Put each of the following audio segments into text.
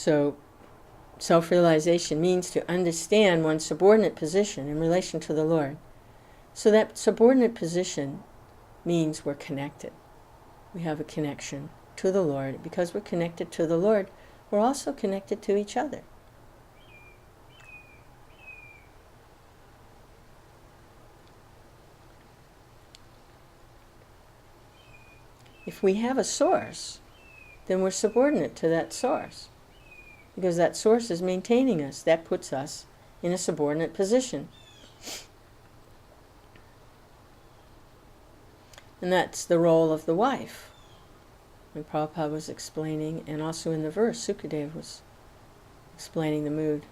So self-realization means to understand one's subordinate position in relation to the Lord. So that subordinate position means we're connected. We have a connection to the Lord. Because we're connected to the Lord, we're also connected to each other. If we have a source, then we're subordinate to that source. Because that source is maintaining us. That puts us in a subordinate position. And that's the role of the wife. When Prabhupada was explaining, and also in the verse, Sukadeva was explaining the mood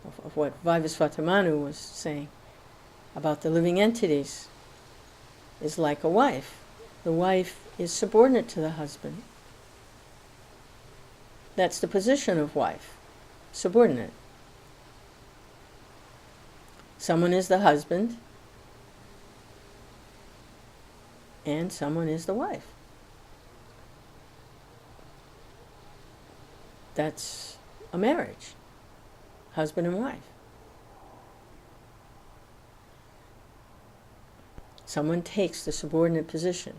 of what Vyāsadeva Manu was saying about the living entities, is like a wife. The wife is subordinate to the husband. That's the position of wife, subordinate. Someone is the husband, and someone is the wife. That's a marriage, husband and wife. Someone takes the subordinate position.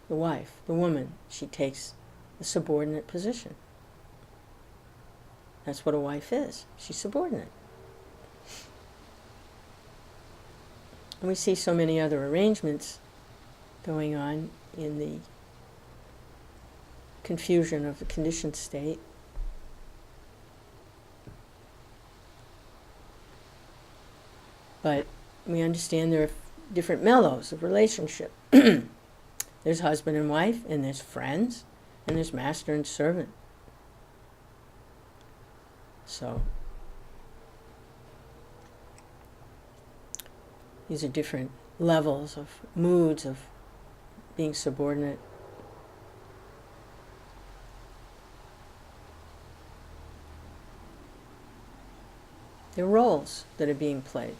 The wife, the woman, she takes the subordinate position. That's what a wife is. She's subordinate. And we see so many other arrangements going on in the confusion of the conditioned state. But we understand there are different mellows of relationship. There's husband and wife, and there's friends, and there's master and servant. So these are different levels of moods of being subordinate. They're roles that are being played.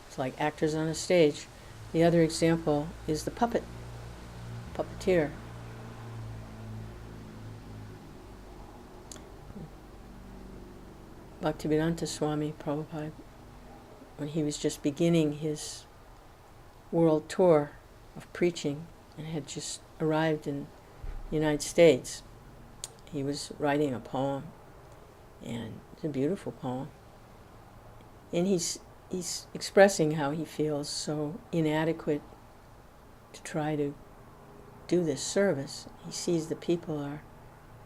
It's like actors on a stage. The other example is the puppeteer. Bhaktivedanta Swami Prabhupada, when he was just beginning his world tour of preaching and had just arrived in the United States, he was writing a poem, and it's a beautiful poem. And he's expressing how he feels so inadequate to try to do this service. He sees the people are,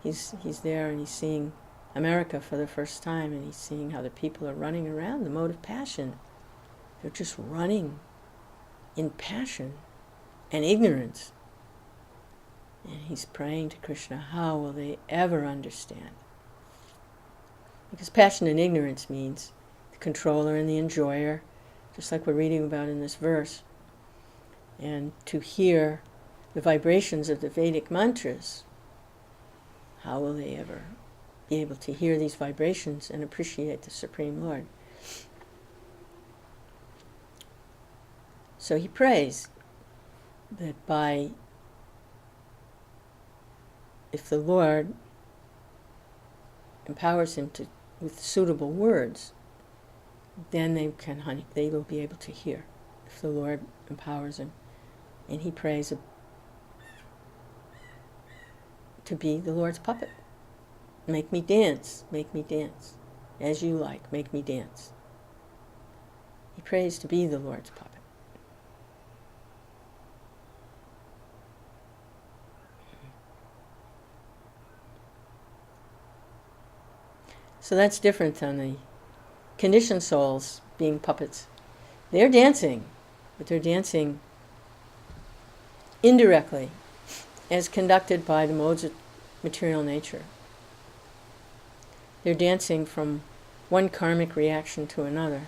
he's there and he's seeing America for the first time, and he's seeing how the people are running around, the mode of passion. They're just running in passion and ignorance. And he's praying to Krishna, how will they ever understand? Because passion and ignorance means the controller and the enjoyer, just like we're reading about in this verse. And to hear the vibrations of the Vedic mantras, how will they ever be able to hear these vibrations and appreciate the Supreme Lord? So he prays that if the Lord empowers him with suitable words, then they will be able to hear. If the Lord empowers him, and he prays to be the Lord's puppet. Make me dance, as you like, make me dance. He prays to be the Lord's puppet. So that's different than the conditioned souls being puppets. They're dancing, but they're dancing indirectly, as conducted by the modes of material nature. They're dancing from one karmic reaction to another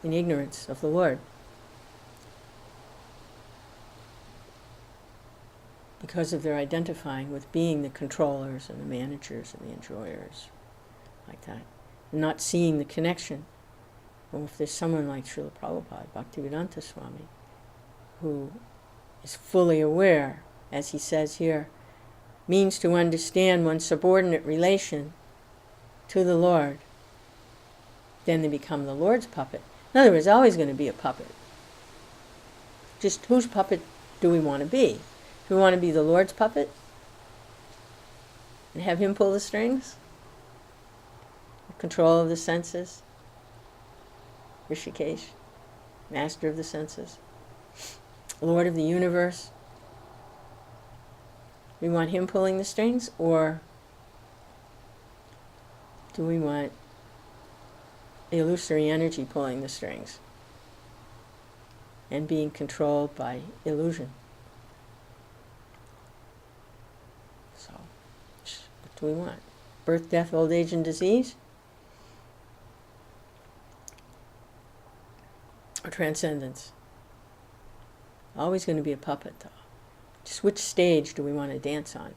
in ignorance of the Lord. Because of their identifying with being the controllers and the managers and the enjoyers, like that. And not seeing the connection. Well, if there's someone like Srila Prabhupada, Bhaktivedanta Swami, who is fully aware, as he says here, means to understand one's subordinate relation to the Lord, then they become the Lord's puppet. In other words, always going to be a puppet. Just whose puppet do we want to be? Do we want to be the Lord's puppet and have him pull the strings? Control of the senses? Rishikesh, master of the senses, Lord of the universe. We want him pulling the strings, or do we want illusory energy pulling the strings and being controlled by illusion? So, what do we want? Birth, death, old age, and disease? Or transcendence? Always going to be a puppet, though. Just which stage do we want to dance on?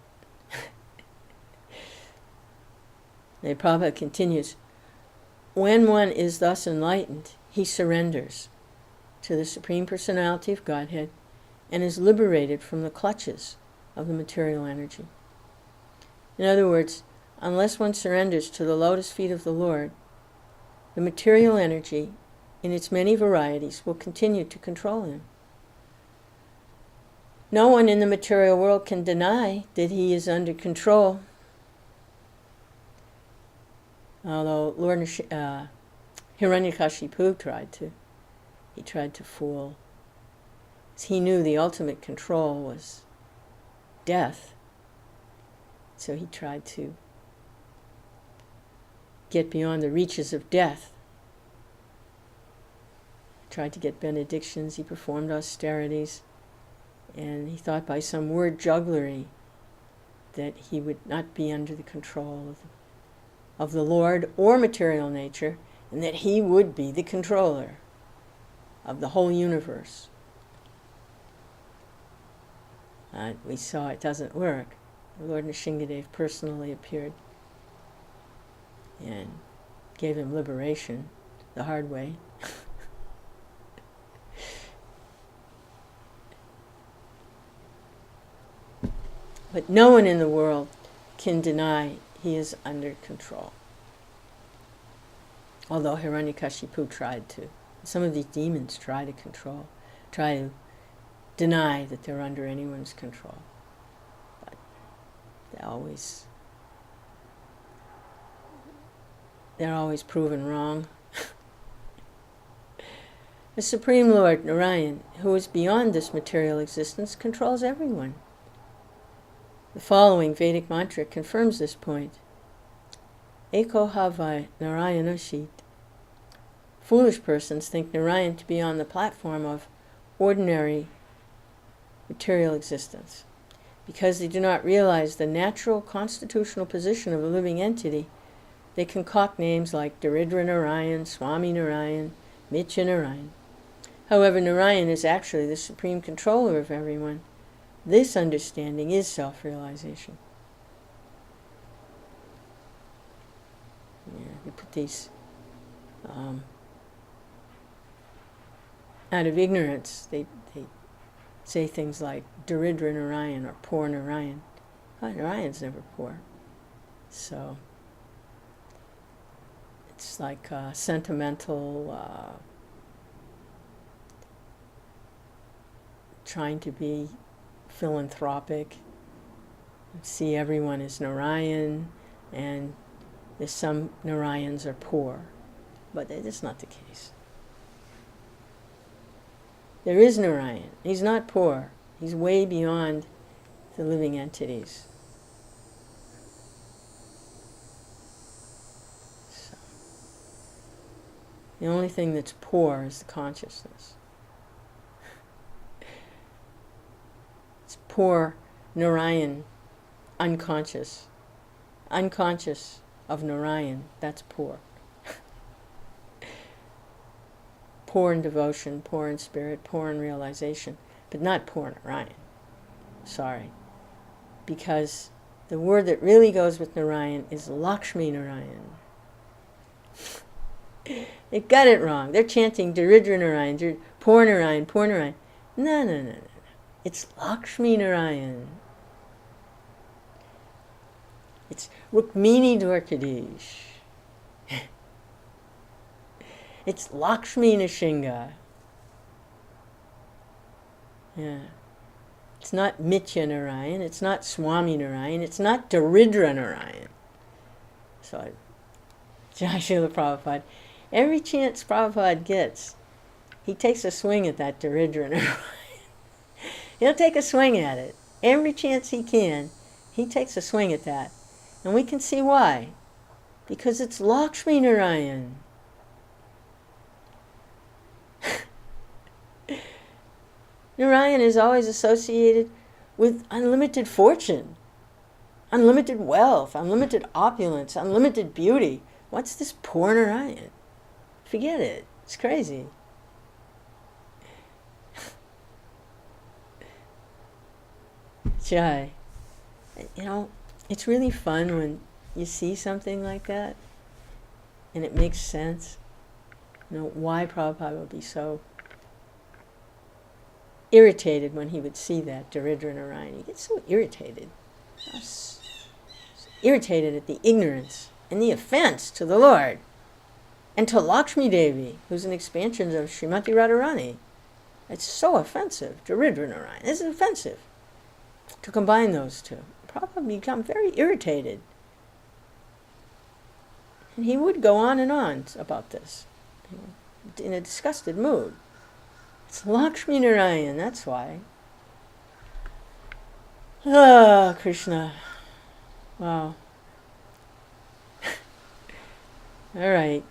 And Prabhupada continues, when one is thus enlightened, he surrenders to the Supreme Personality of Godhead and is liberated from the clutches of the material energy. In other words, unless one surrenders to the lotus feet of the Lord, the material energy in its many varieties will continue to control him. No one in the material world can deny that he is under control. Although Lord Hiranyakashipu tried to fool. He knew the ultimate control was death. So he tried to get beyond the reaches of death. He tried to get benedictions, he performed austerities, and he thought by some word jugglery that he would not be under the control of the Lord or material nature, and that he would be the controller of the whole universe. We saw it doesn't work. Lord Nishingadev personally appeared and gave him liberation the hard way. But no one in the world can deny he is under control. Although Hiranyakashipu tried to. Some of these demons try to deny that they're under anyone's control. But they're always proven wrong. The Supreme Lord, Narayan, who is beyond this material existence, controls everyone. The following Vedic mantra confirms this point. Eko havai Narayanashit. Foolish persons think Narayan to be on the platform of ordinary material existence. Because they do not realize the natural constitutional position of a living entity, they concoct names like Daridra Narayan, Swami Narayan, Mitya Narayan. However, Narayan is actually the supreme controller of everyone. This understanding is self-realization. You put these out of ignorance, they say things like Daridra Narayan or poor Narayan. Oh, Narayan's never poor. So it's like sentimental, trying to be philanthropic, see everyone as Narayan, and there's some Narayans are poor, but that's not the case. There is Narayan. He's not poor. He's way beyond the living entities. So, the only thing that's poor is the consciousness. It's poor Narayan, unconscious of Narayan, that's poor. Poor in devotion, poor in spirit, poor in realization, but not poor Narayan. Sorry. Because the word that really goes with Narayan is Lakshmi Narayan. They've got it wrong. They're chanting Daridra Narayan, poor Narayan, poor Narayan. No. It's Lakshmi Narayan. It's Rukmini Dwarkadish. It's Lakshmi Nishinga. Yeah. It's not Mitya Narayan, it's not Swami Narayan, it's not Daridra Narayan. So, Jai Srila Prabhupada, every chance Prabhupada gets, he takes a swing at that Daridra Narayan. He'll take a swing at it. Every chance he can, he takes a swing at that. And we can see why. Because it's Lakshmi Narayan. Narayan is always associated with unlimited fortune, unlimited wealth, unlimited opulence, unlimited beauty. What's this poor Narayan? Forget it. It's crazy. Jai. You know, it's really fun when you see something like that and it makes sense. You know, why Prabhupada would be so irritated when he would see that Daridra Narayan. He gets so irritated. So irritated at the ignorance and the offense to the Lord and to Lakshmi Devi, who's an expansion of Srimati Radharani. It's so offensive. Daridra Narayan. This is offensive. To combine those two. Prabhupada become very irritated. And he would go on and on about this, in a disgusted mood. It's Lakshmi Narayan, that's why. Ah, Krishna. Wow. All right.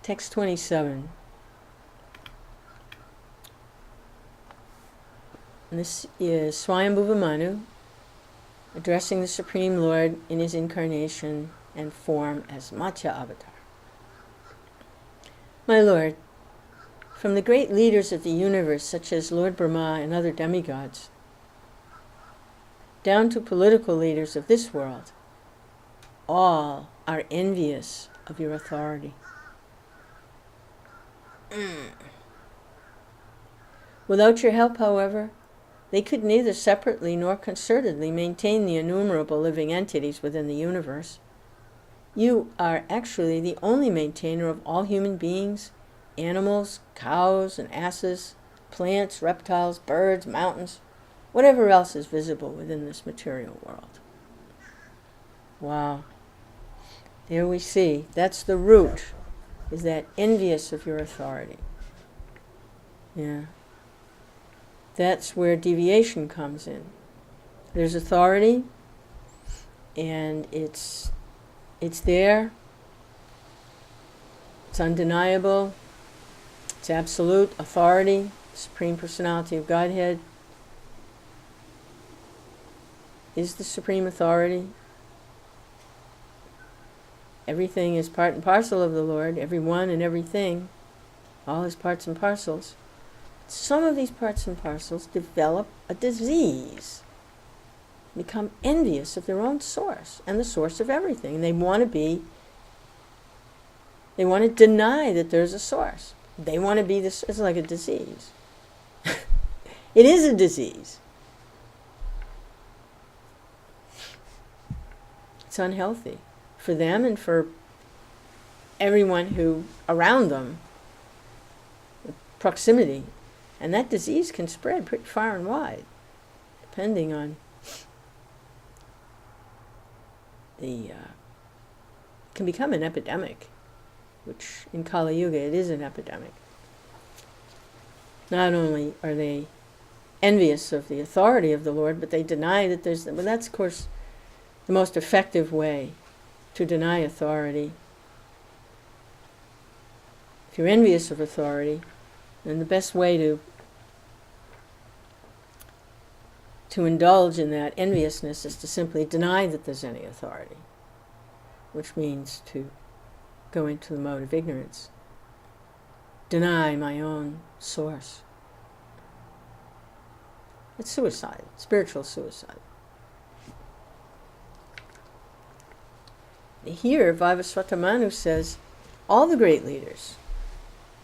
Text 27. And this is Swayambhuva Manu addressing the Supreme Lord in his incarnation and form as Matsya Avatar. My Lord, from the great leaders of the universe, such as Lord Brahma and other demigods, down to political leaders of this world, all are envious of your authority. Without your help, however, they could neither separately nor concertedly maintain the innumerable living entities within the universe. You are actually the only maintainer of all human beings, animals, cows and asses, plants, reptiles, birds, mountains, whatever else is visible within this material world. Wow. There we see, that's the root, is that envious of your authority. Yeah. That's where deviation comes in. There's authority, and it's there, it's undeniable, it's absolute authority, Supreme Personality of Godhead is the supreme authority. Everything is part and parcel of the Lord, everyone and everything, all his parts and parcels. Some of these parts and parcels develop a disease, become envious of their own source and the source of everything. And they want to deny that there's a source. They want to be this. It's like a disease. It is a disease. It's unhealthy for them and for everyone who around them. Proximity. And that disease can spread pretty far and wide, depending on can become an epidemic, which in Kali Yuga it is an epidemic. Not only are they envious of the authority of the Lord, but they deny that there's, well, that's of course the most effective way to deny authority. If you're envious of authority, then the best way to indulge in that enviousness is to simply deny that there's any authority, which means to go into the mode of ignorance. Deny my own source. It's suicide, spiritual suicide. Here, Vyāsadeva Manu says, all the great leaders,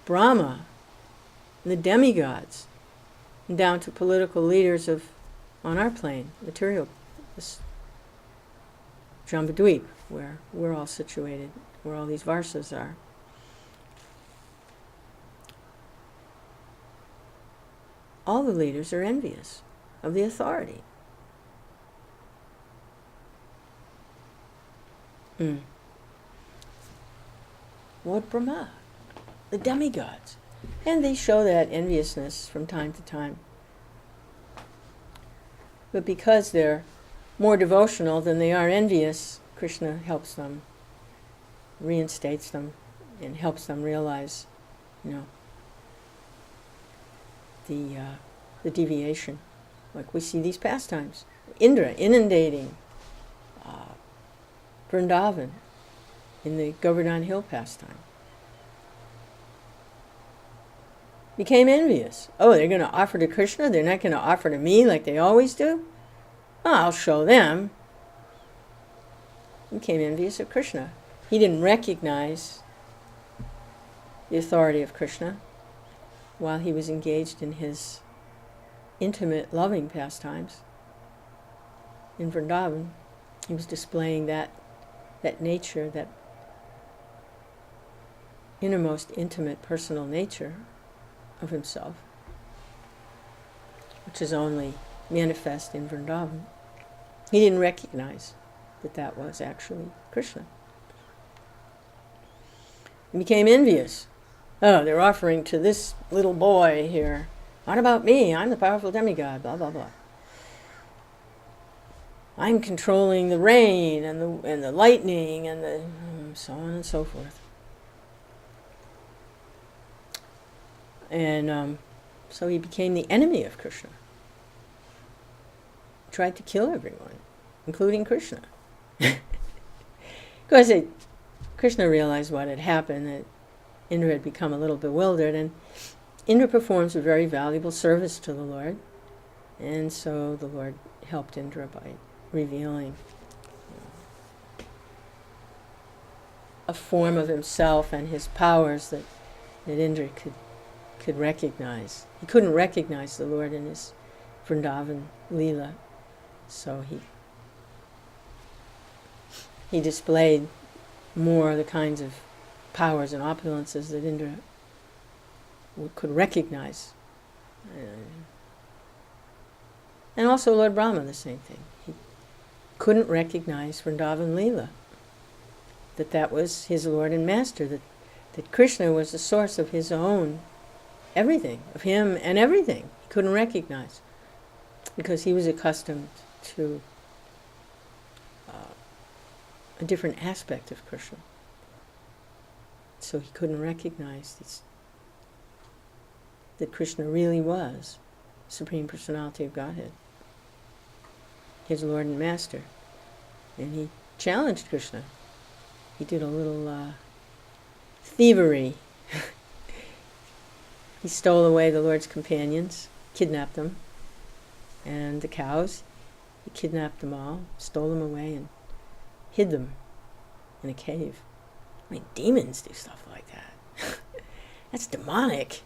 Brahma, and the demigods, and down to political leaders on our plane, material, this Jambudvip, where we're all situated, where all these varsas are. All the leaders are envious of the authority. Lord Brahma, the demigods. And they show that enviousness from time to time. But because they're more devotional than they are envious, Krishna helps them, reinstates them, and helps them realize, the deviation. Like we see these pastimes. Indra inundating Vrindavan in the Govardhan Hill pastime. Became envious. Oh, they're going to offer to Krishna? They're not going to offer to me like they always do? Oh, I'll show them. Became envious of Krishna. He didn't recognize the authority of Krishna while he was engaged in his intimate, loving pastimes. In Vrindavan, he was displaying that nature, that innermost, intimate, personal nature of himself, which is only manifest in Vrindavan. He didn't recognize that was actually Krishna. He became envious. Oh, they're offering to this little boy here. What about me? I'm the powerful demigod, blah, blah, blah. I'm controlling the rain and the lightning and the so on and so forth. And so he became the enemy of Krishna. Tried to kill everyone, including Krishna. Because Krishna realized what had happened, that Indra had become a little bewildered, and Indra performs a very valuable service to the Lord. And so the Lord helped Indra by revealing a form of himself and his powers that Indra could recognize. He couldn't recognize the Lord in his Vrindavan Leela, so he displayed more of the kinds of powers and opulences that Indra could recognize. And also Lord Brahma, the same thing. He couldn't recognize Vrindavan Leela, that was his Lord and Master, that Krishna was the source of his own everything, of him and everything. He couldn't recognize, because he was accustomed to a different aspect of Krishna. So he couldn't recognize that Krishna really was Supreme Personality of Godhead, his Lord and Master. And he challenged Krishna. He did a little thievery. He stole away the Lord's companions, kidnapped them, and the cows. He kidnapped them all, stole them away, and hid them in a cave. I mean, demons do stuff like that. That's demonic.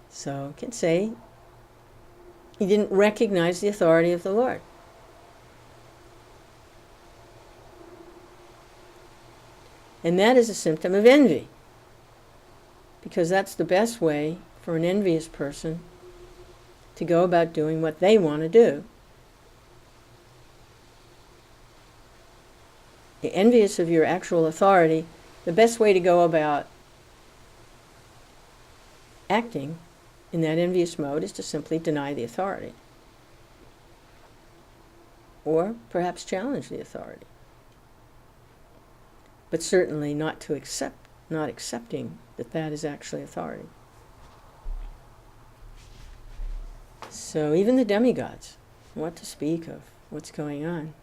So you can say he didn't recognize the authority of the Lord. And that is a symptom of envy, because that's the best way for an envious person to go about doing what they want to do. You're envious of your actual authority. The best way to go about acting in that envious mode is to simply deny the authority, or perhaps challenge the authority, but certainly not accepting that is actually authority. So even the demigods, what to speak of what's going on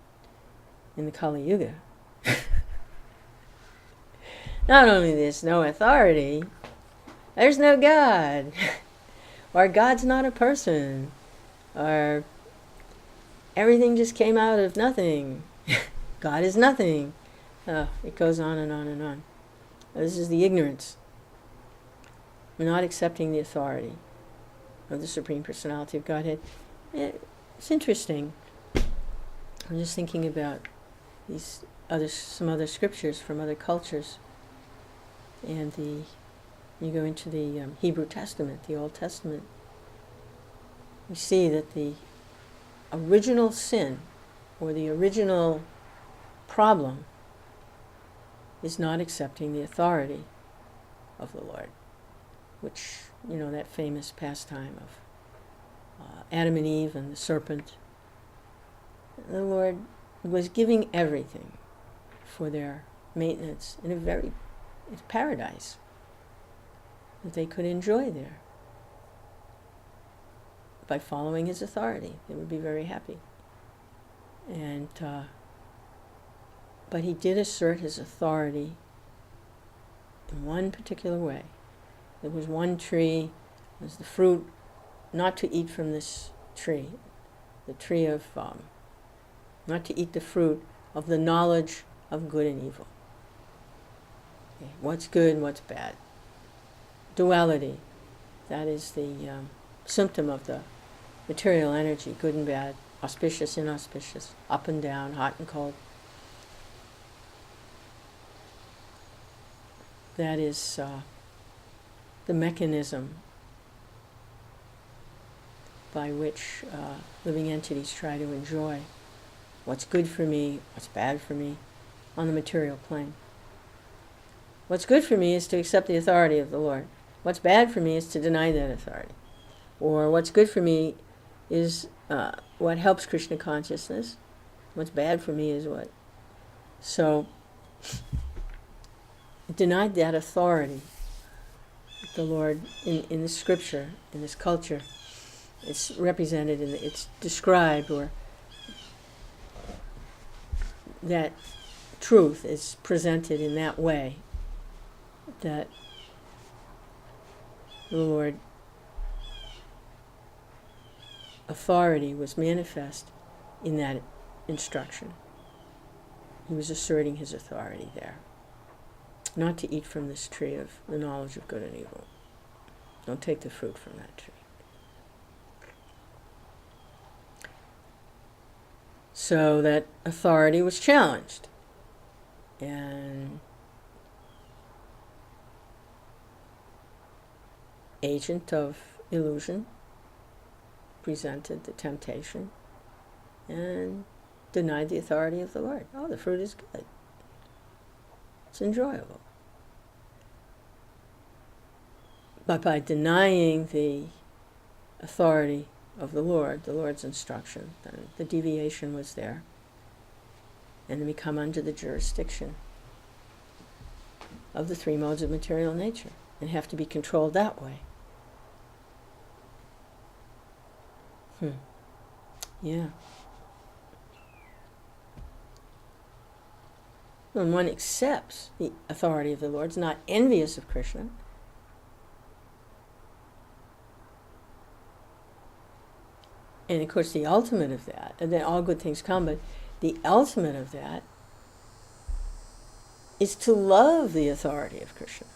in the Kali Yuga. Not only there's no authority, there's no God, or God's not a person, or everything just came out of nothing. God is nothing. It goes on and on and on. This is the ignorance. We're not accepting the authority of the Supreme Personality of Godhead. It's interesting. I'm just thinking about these some other scriptures from other cultures, and you go into the Hebrew Testament, the Old Testament, you see that the original sin, or the original problem, is not accepting the authority of the Lord, which, that famous pastime of Adam and Eve and the serpent. The Lord was giving everything for their maintenance in it's paradise that they could enjoy there. By following his authority, they would be very happy. And but he did assert his authority in one particular way. There was one tree, it was the fruit, not to eat from this tree, the tree of, not to eat the fruit of the knowledge of good and evil. Okay. What's good and what's bad. Duality, that is the symptom of the material energy, good and bad, auspicious, inauspicious, up and down, hot and cold. That is the mechanism by which living entities try to enjoy what's good for me, what's bad for me, on the material plane. What's good for me is to accept the authority of the Lord. What's bad for me is to deny that authority. Or what's good for me is what helps Krishna consciousness. What's bad for me is what. So, denied that authority, the Lord, in the scripture, in this culture, it's represented, it's described, or that truth is presented in that way, that the Lord authority was manifest in that instruction. He was asserting his authority there. Not to eat from this tree of the knowledge of good and evil. Don't take the fruit from that tree. So that authority was challenged. And agent of illusion presented the temptation and denied the authority of the Lord. Oh, the fruit is good. It's enjoyable. But by denying the authority of the Lord's instruction, then the deviation was there. And then we come under the jurisdiction of the three modes of material nature and have to be controlled that way. Yeah. When one accepts the authority of the Lord, is not envious of Krishna, and of course the ultimate of that, and then all good things come, but the ultimate of that is to love the authority of Krishna.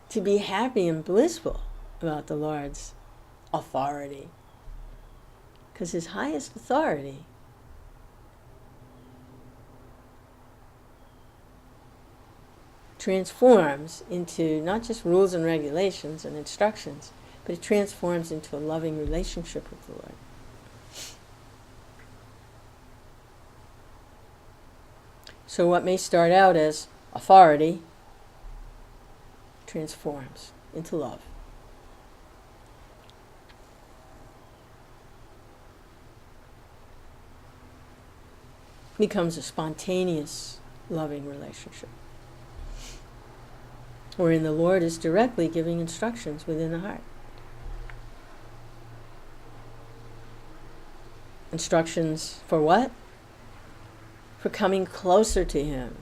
To be happy and blissful about the Lord's authority. Because his highest authority transforms into not just rules and regulations and instructions, but it transforms into a loving relationship with the Lord. So what may start out as authority transforms into love. Becomes a spontaneous, loving relationship, wherein the Lord is directly giving instructions within the heart. Instructions for what? For coming closer to Him.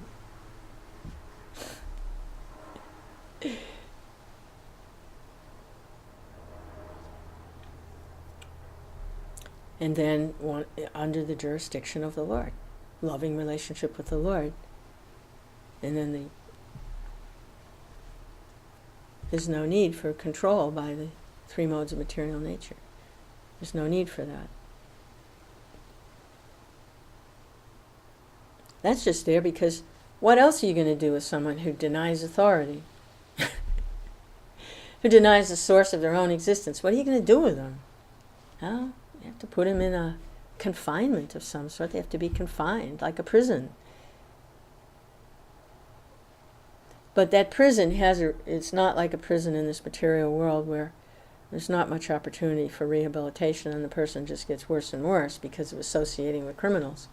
And then under the jurisdiction of the Lord. Loving relationship with the Lord. And then there's no need for control by the three modes of material nature. There's no need for that. That's just there because what else are you going to do with someone who denies authority? Who denies the source of their own existence? What are you going to do with them? Oh, you have to put them in a confinement of some sort. They have to be confined, like a prison. But that prison it's not like a prison in this material world where there's not much opportunity for rehabilitation and the person just gets worse and worse because of associating with criminals.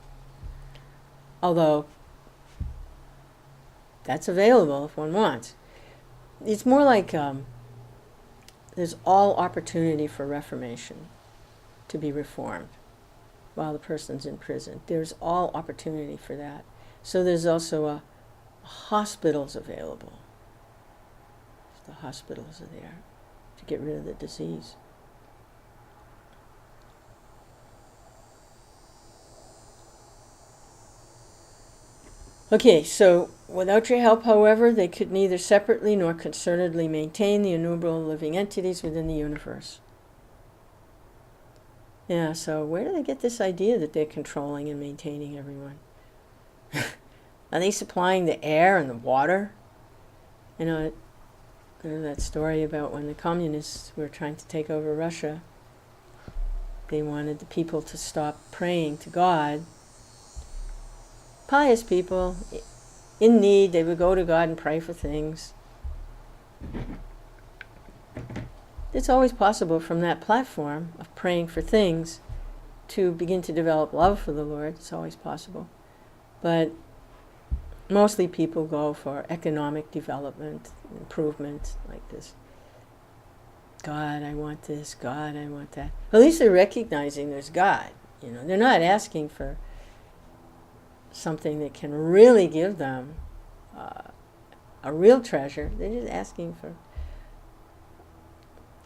Although that's available if one wants. It's more like there's all opportunity for reformation, to be reformed while the person's in prison. There's all opportunity for that. So there's also hospitals available. The hospitals are there to get rid of the disease. Okay, so without your help, however, they could neither separately nor concernedly maintain the innumerable living entities within the universe. Yeah, so where do they get this idea that they're controlling and maintaining everyone? Are they supplying the air and the water? You know that story about when the communists were trying to take over Russia. They wanted the people to stop praying to God. Pious people, in need, they would go to God and pray for things. It's always possible from that platform of praying for things to begin to develop love for the Lord. It's always possible. But mostly people go for economic development, improvement, like this. God, I want this. God, I want that. At least they're recognizing there's God. You know, they're not asking for something that can really give them a real treasure. They're just asking for,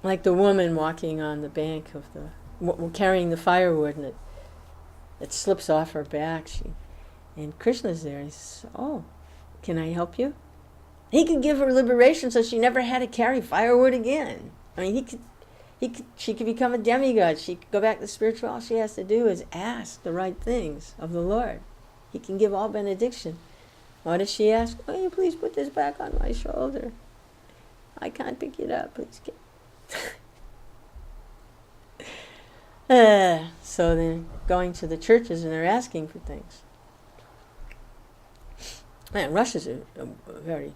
like the woman walking on the bank of carrying the firewood, and it slips off her back. And Krishna's there. He says, "Oh, can I help you?" He could give her liberation, so she never had to carry firewood again. I mean, she could become a demigod. She could go back to spiritual. All she has to do is ask the right things of the Lord. He can give all benediction. What does she ask? "Will you please put this back on my shoulder? I can't pick it up. Please get." So they're going to the churches and they're asking for things. Man, Russia's a very,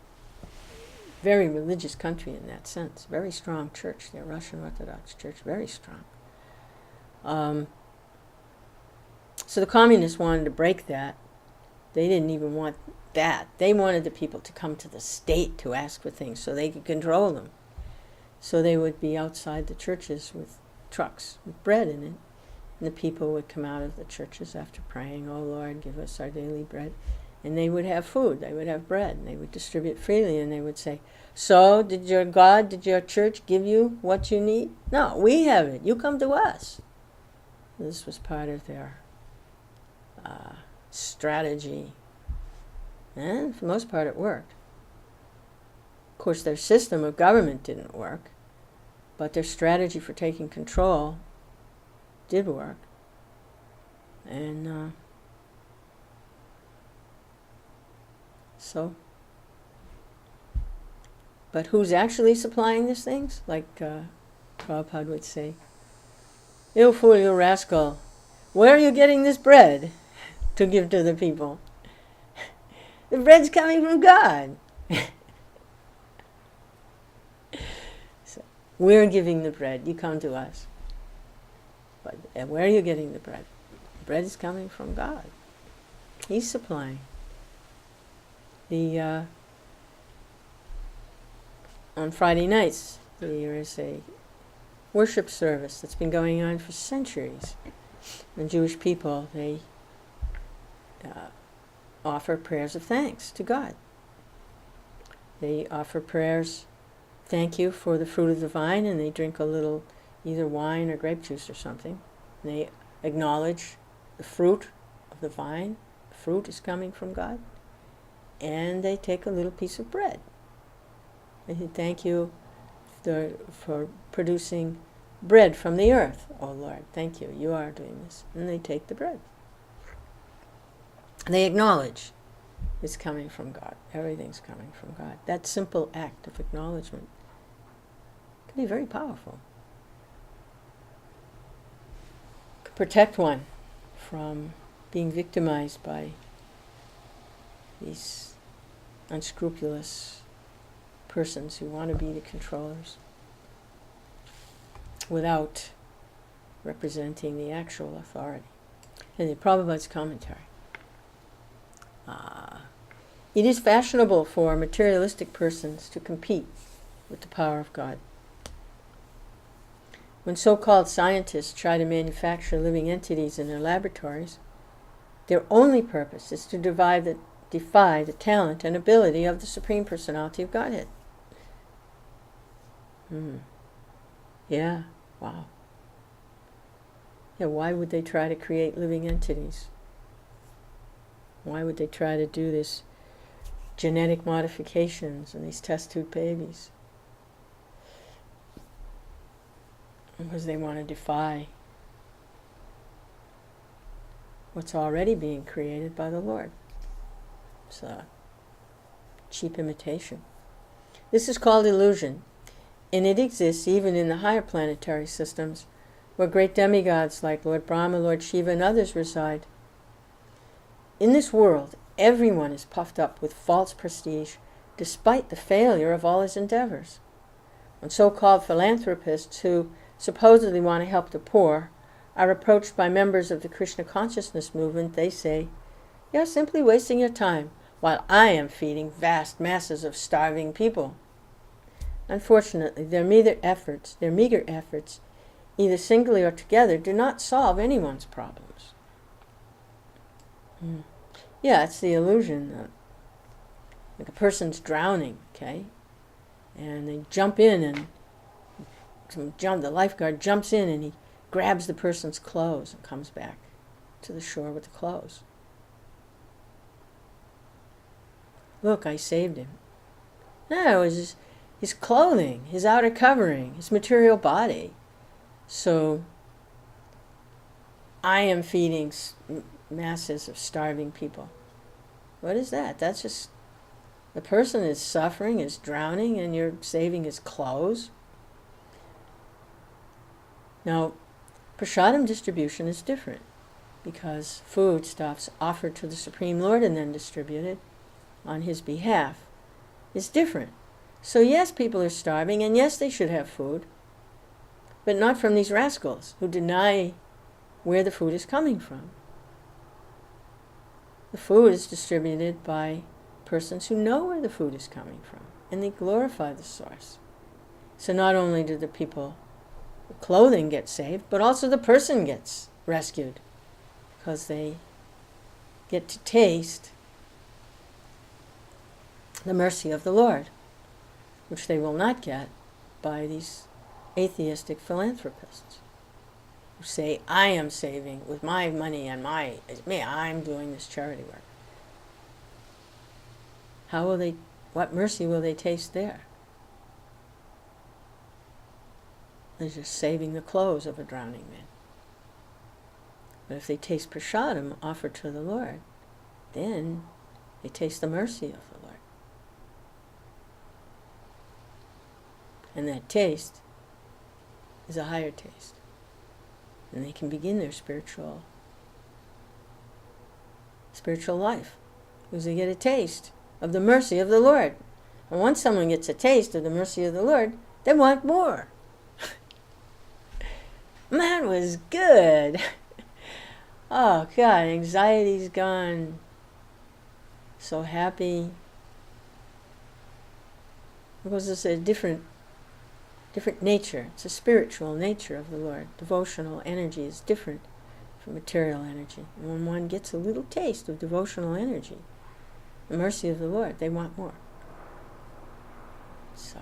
very religious country in that sense. Very strong church. Their Russian Orthodox Church, very strong. So the communists wanted to break that. They didn't even want that. They wanted the people to come to the state to ask for things so they could control them. So they would be outside the churches with trucks with bread in it. And the people would come out of the churches after praying, "Oh Lord, give us our daily bread." And they would have food, they would have bread, and they would distribute freely, and they would say, "So, did your church give you what you need?" "No, we have it. You come to us." This was part of their strategy. And for the most part, it worked. Of course, their system of government didn't work, but their strategy for taking control did work. And but who's actually supplying these things? Like Prabhupada would say, "You fool, you rascal, where are you getting this bread to give to the people? The bread's coming from God." So, we're giving the bread, you come to us. But where are you getting the bread? The bread is coming from God. He's supplying. On Friday nights, there is a worship service that's been going on for centuries. The Jewish people, they offer prayers of thanks to God. They offer prayers, thank you for the fruit of the vine, and they drink a little either wine or grape juice or something. They acknowledge the fruit of the vine. The fruit is coming from God. And they take a little piece of bread. They say, "Thank you for producing bread from the earth, oh Lord. Thank you. You are doing this." And they take the bread. They acknowledge it's coming from God. Everything's coming from God. That simple act of acknowledgement can be very powerful. It can protect one from being victimized by these unscrupulous persons who want to be the controllers without representing the actual authority. And the Prabhupada's commentary. It is fashionable for materialistic persons to compete with the power of God. When so-called scientists try to manufacture living entities in their laboratories, their only purpose is to defy the talent and ability of the Supreme Personality of Godhead. Yeah, wow. Yeah, why would they try to create living entities? Why would they try to do this genetic modifications and these test tube babies? Because they want to defy what's already being created by the Lord. It's a cheap imitation. This is called illusion, and it exists even in the higher planetary systems, where great demigods like Lord Brahma, Lord Shiva, and others reside. In this world, everyone is puffed up with false prestige, despite the failure of all his endeavors. When so-called philanthropists who supposedly want to help the poor are approached by members of the Krishna consciousness movement, they say, "You're simply wasting your time, while I am feeding vast masses of starving people." Unfortunately, their meager efforts, either singly or together, do not solve anyone's problems. Yeah, it's the illusion that like a person's drowning, okay? And they jump in and the lifeguard jumps in and he grabs the person's clothes and comes back to the shore with the clothes. Look, I saved him. No, it was his clothing, his outer covering, his material body. So I am feeding masses of starving people. What is that? That's just, the person is suffering, is drowning, and you're saving his clothes. Now, prasadam distribution is different, because foodstuffs offered to the Supreme Lord and then distributed on his behalf is different. So yes, people are starving, and yes, they should have food, but not from these rascals who deny where the food is coming from. The food is distributed by persons who know where the food is coming from, and they glorify the source. So not only do the people, the clothing get saved, but also the person gets rescued, because they get to taste the mercy of the Lord, which they will not get by these atheistic philanthropists who say, I am saving with my money and I'm doing this charity work. What mercy will they taste there? They're just saving the clothes of a drowning man. But if they taste prasadam offered to the Lord, then they taste the mercy of the Lord. And that taste is a higher taste. And they can begin their spiritual life, because they get a taste of the mercy of the Lord. And once someone gets a taste of the mercy of the Lord, they want more. That was good. Oh God, anxiety's gone. So happy. Because it's a different nature. It's a spiritual nature of the Lord. Devotional energy is different from material energy. And when one gets a little taste of devotional energy, the mercy of the Lord, they want more. So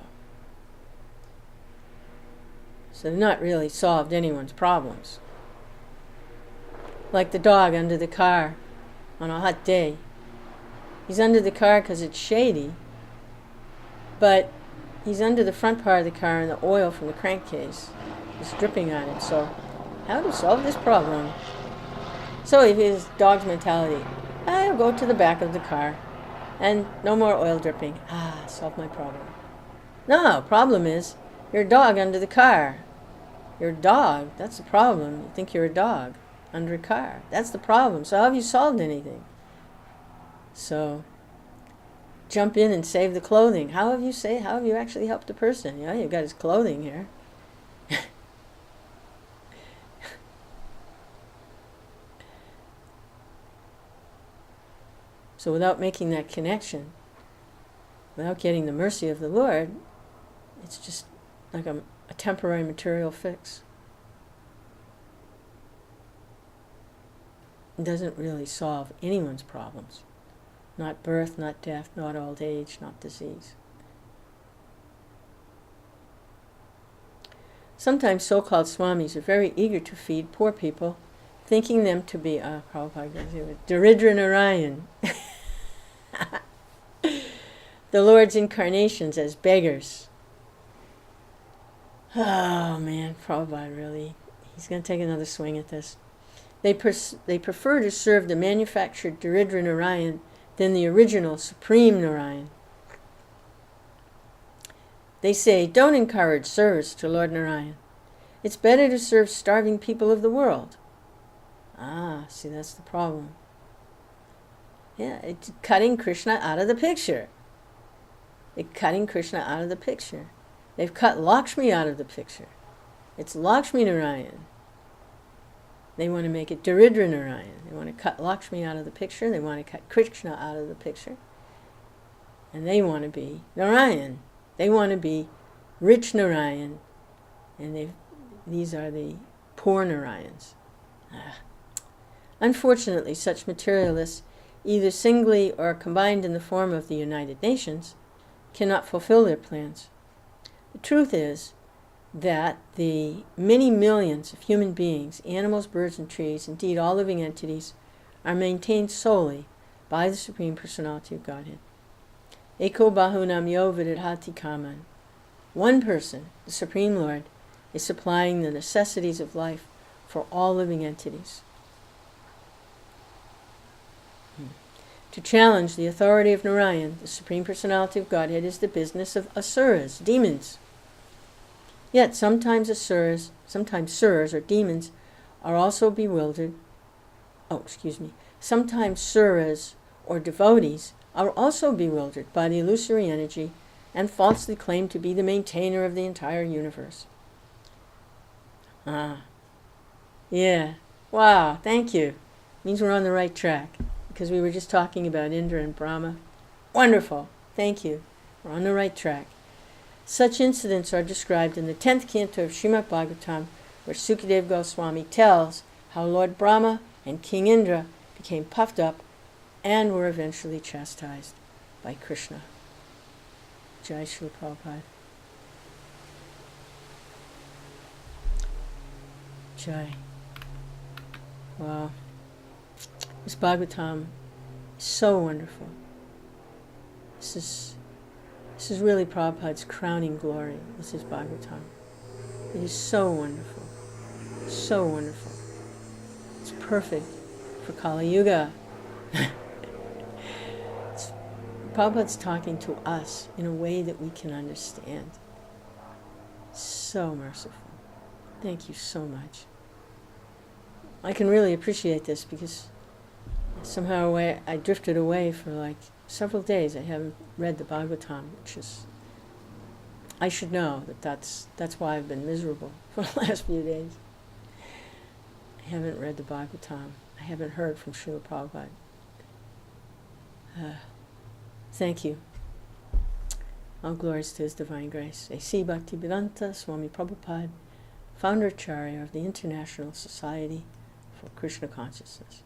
they've not really solved anyone's problems. Like the dog under the car on a hot day. He's under the car because it's shady, but he's under the front part of the car and the oil from the crankcase is dripping on it. So how to solve this problem? So if his dog's mentality, I'll go to the back of the car, and no more oil dripping. Solved my problem. No, problem is your dog under the car. Your dog, that's the problem. You think you're a dog under a car. That's the problem. So how have you solved anything? So jump in and save the clothing. How have you actually helped a person? You've got his clothing here. So without making that connection, without getting the mercy of the Lord, it's just like a temporary material fix. It doesn't really solve anyone's problems. Not birth, not death, not old age, not disease. Sometimes so-called swamis are very eager to feed poor people, thinking them to be, Prabhupada, Daridra Narayan, the Lord's incarnations as beggars. Oh man, Prabhupada really, he's going to take another swing at this. They prefer to serve the manufactured Daridra Narayan than the original Supreme Narayan. They say, don't encourage service to Lord Narayan. It's better to serve starving people of the world. See, that's the problem. Yeah, it's cutting Krishna out of the picture. They're cutting Krishna out of the picture. They've cut Lakshmi out of the picture. It's Lakshmi Narayan. They want to make it Daridra Narayan. They want to cut Lakshmi out of the picture. They want to cut Krishna out of the picture. And they want to be Narayan. They want to be rich Narayan. And these are the poor Narayans. Unfortunately, such materialists, either singly or combined in the form of the United Nations, cannot fulfill their plans. The truth is that the many millions of human beings, animals, birds, and trees, indeed all living entities, are maintained solely by the Supreme Personality of Godhead. Eko bahunam yo vidadhati kaman. One person, the Supreme Lord, is supplying the necessities of life for all living entities. To challenge the authority of Narayan, the Supreme Personality of Godhead, is the business of asuras, demons. Yet sometimes asuras or demons are also bewildered. Sometimes suras or devotees are also bewildered by the illusory energy and falsely claim to be the maintainer of the entire universe. Yeah. Wow, thank you. Means we're on the right track, because we were just talking about Indra and Brahma. Wonderful. Thank you. We're on the right track. Such incidents are described in the 10th canto of Srimad Bhagavatam, where Sukadeva Goswami tells how Lord Brahma and King Indra became puffed up and were eventually chastised by Krishna. Jai Srila Prabhupada. Jai. Wow. This Bhagavatam is so wonderful. This is really Prabhupada's crowning glory. This is Bhagavatam. It is so wonderful. So wonderful. It's perfect for Kali Yuga. Prabhupada's talking to us in a way that we can understand. So merciful. Thank you so much. I can really appreciate this because somehow I drifted away for like several days. I haven't read the Bhagavatam, which is, I should know that's why I've been miserable for the last few days. I haven't read the Bhagavatam. I haven't heard from Srila Prabhupada. Thank you. All glories to His Divine Grace. A.C. Bhaktivedanta Swami Prabhupada, Founder Acharya of the International Society for Krishna Consciousness.